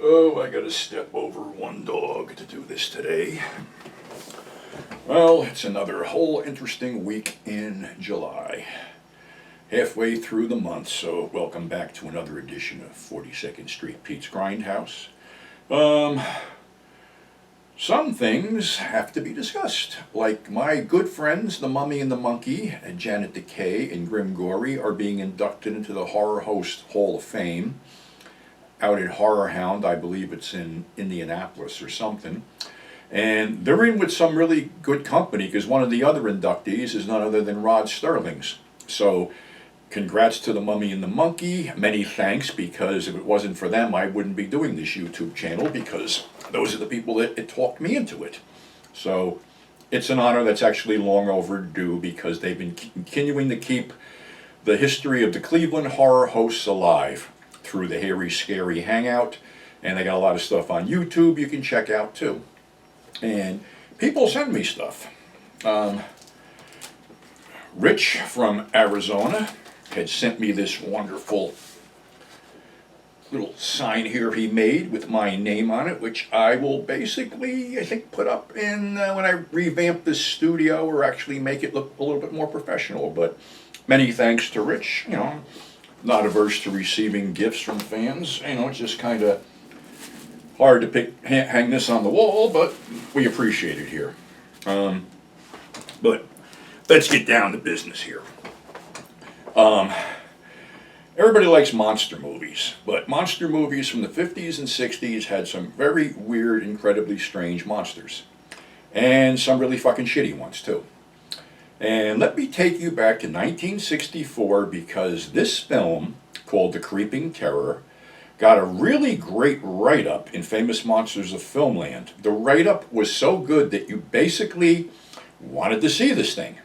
Oh, I gotta step over one dog to do this today. Well, it's another whole interesting week in July. Halfway through the month, so welcome back to another edition of 42nd Street Pete's Grindhouse. Some things have to be discussed, like my good friends, the Mummy and the Monkey, and Janet Decay and Grim Gory, are being inducted into the Horror Host Hall of Fame out at Horror Hound. I believe it's in Indianapolis or something. And they're in with some really good company because one of the other inductees is none other than Rod Sterling's. So congrats to the Mummy and the Monkey. Many thanks, because if it wasn't for them, I wouldn't be doing this YouTube channel, because those are the people that talked me into it. So it's an honor that's actually long overdue, because they've been continuing to keep the history of the Cleveland horror hosts alive through the Hairy Scary Hangout. And they got a lot of stuff on YouTube you can check out too. And people send me stuff. Rich from Arizona had sent me this wonderful little sign here he made with my name on it, which I will basically, I think, put up in when I revamp this studio, or actually make it look a little bit more professional. But many thanks to Rich. You know, not averse to receiving gifts from fans. You know, it's just kind of hard to hang this on the wall, but we appreciate it here. But let's get down to business here. Everybody likes monster movies, but monster movies from the 50s and 60s had some very weird, incredibly strange monsters. And some really fucking shitty ones too. And let me take you back to 1964, because this film, called The Creeping Terror, got a really great write-up in Famous Monsters of Filmland. The write-up was so good that you basically wanted to see this thing.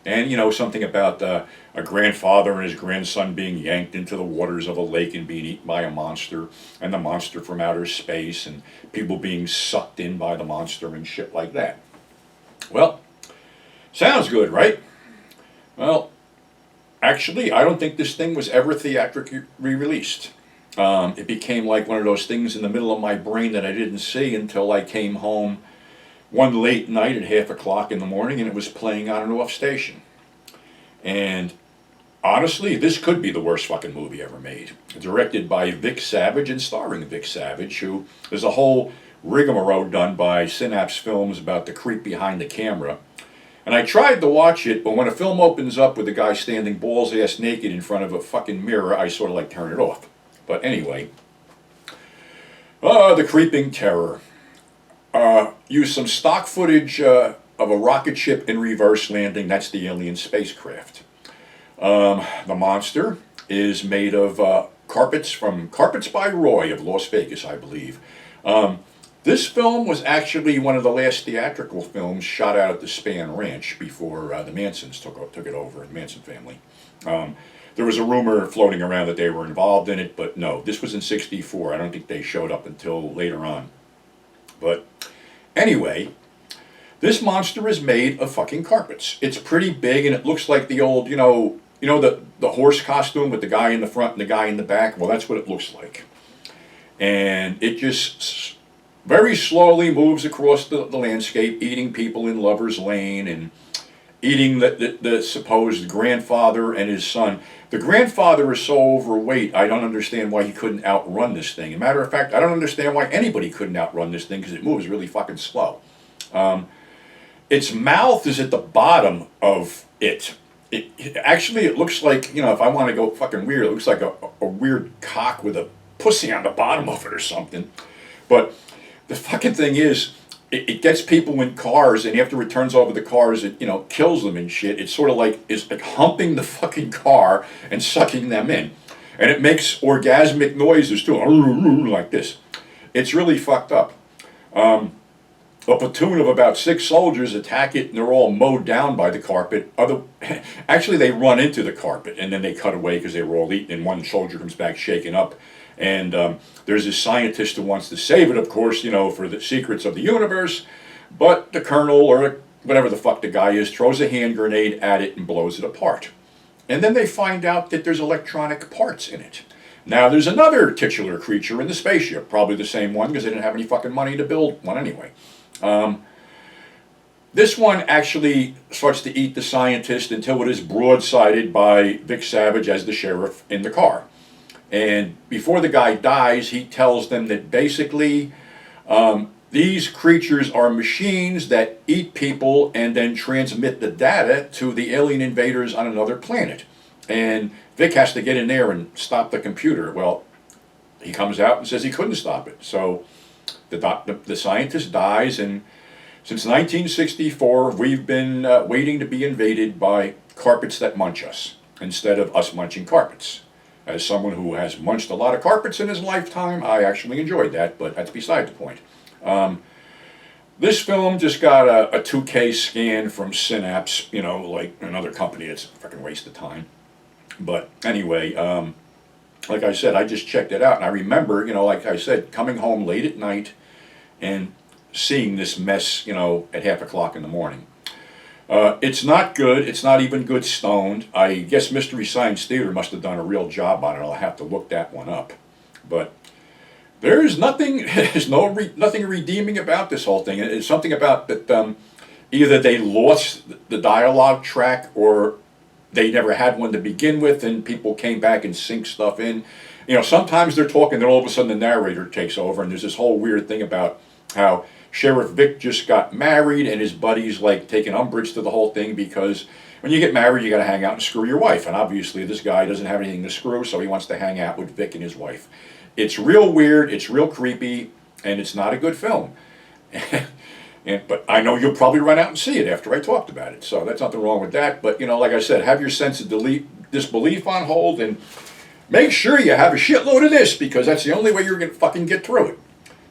And, you know, something about a grandfather and his grandson being yanked into the waters of a lake and being eaten by a monster, and the monster from outer space, and people being sucked in by the monster and shit like that. Well, sounds good, right? Well, actually, I don't think this thing was ever theatrically released. It became like one of those things in the middle of my brain that I didn't see until I came home one late night at 5:00 in the morning, and it was playing on an off station. And honestly, this could be the worst fucking movie ever made. Directed by Vic Savage and starring Vic Savage, who there's a whole rigmarole done by Synapse Films about the creep behind the camera. And I tried to watch it, but when a film opens up with a guy standing balls ass naked in front of a fucking mirror, I sort of like turn it off. But anyway, The Creeping Terror. Used some stock footage of a rocket ship in reverse landing. That's the alien spacecraft. The monster is made of carpets from Carpets by Roy of Las Vegas, I believe. This film was actually one of the last theatrical films shot out at the Span Ranch before the Mansons took it over, the Manson family. There was a rumor floating around that they were involved in it, but no, this was in '64. I don't think they showed up until later on. But anyway, this monster is made of fucking carpets. It's pretty big, and it looks like the old, the horse costume with the guy in the front and the guy in the back. Well, that's what it looks like. And it just very slowly moves across the landscape, eating people in Lover's Lane, and eating the supposed grandfather and his son. The grandfather is so overweight, I don't understand why he couldn't outrun this thing. As a matter of fact, I don't understand why anybody couldn't outrun this thing, because it moves really fucking slow. Its mouth is at the bottom of it. Actually, it looks like, if I want to go fucking weird, it looks like a weird cock with a pussy on the bottom of it or something. But the fucking thing is, it gets people in cars, and after it turns over the cars, it kills them and shit. It's sort of like humping the fucking car and sucking them in, and it makes orgasmic noises too, like this. It's really fucked up. A platoon of about 6 soldiers attack it, and they're all mowed down by the carpet. Actually, they run into the carpet, and then they cut away because they were all eaten, and one soldier comes back shaken up. And there's this scientist who wants to save it, of course, for the secrets of the universe. But the colonel, or whatever the fuck the guy is, throws a hand grenade at it and blows it apart. And then they find out that there's electronic parts in it. Now, there's another titular creature in the spaceship, probably the same one because they didn't have any fucking money to build one anyway. This one actually starts to eat the scientist until it is broadsided by Vic Savage as the sheriff in the car. And before the guy dies, he tells them that basically these creatures are machines that eat people and then transmit the data to the alien invaders on another planet. And Vic has to get in there and stop the computer. Well, he comes out and says he couldn't stop it. So the scientist dies, and since 1964, we've been waiting to be invaded by carpets that munch us, instead of us munching carpets. As someone who has munched a lot of carpets in his lifetime, I actually enjoyed that, but that's beside the point. This film just got a 2K scan from Synapse, you know, like another company. It's a fucking waste of time. But anyway, like I said, I just checked it out, and I remember, you know, like I said, coming home late at night and seeing this mess, you know, at 1:30 in the morning. It's not good. It's not even good stoned. I guess Mystery Science Theater must have done a real job on it. I'll have to look that one up. But there's nothing, nothing redeeming about this whole thing. It's something about that either they lost the dialogue track or they never had one to begin with, and people came back and synced stuff in. You know, sometimes they're talking, then all of a sudden the narrator takes over, and there's this whole weird thing about how Sheriff Vic just got married, and his buddies like taking umbrage to the whole thing because when you get married, you got to hang out and screw your wife, and obviously this guy doesn't have anything to screw, so he wants to hang out with Vic and his wife. It's real weird, it's real creepy, and it's not a good film. But I know you'll probably run out and see it after I talked about it, so that's nothing wrong with that. But, you know, like I said, have your sense of disbelief on hold, and make sure you have a shitload of this, because that's the only way you're going to fucking get through it.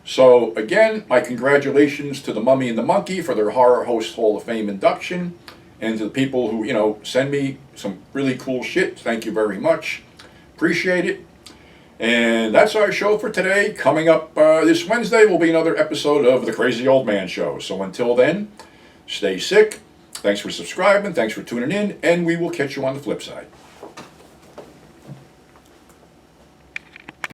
So, again, my congratulations to the Mummy and the Monkey for their Horror Host Hall of Fame induction, and to the people who, you know, send me some really cool shit. Thank you very much. Appreciate it. And that's our show for today. Coming up this Wednesday will be another episode of The Crazy Old Man Show. So until then, stay sick. Thanks for subscribing. Thanks for tuning in. And we will catch you on the flip side.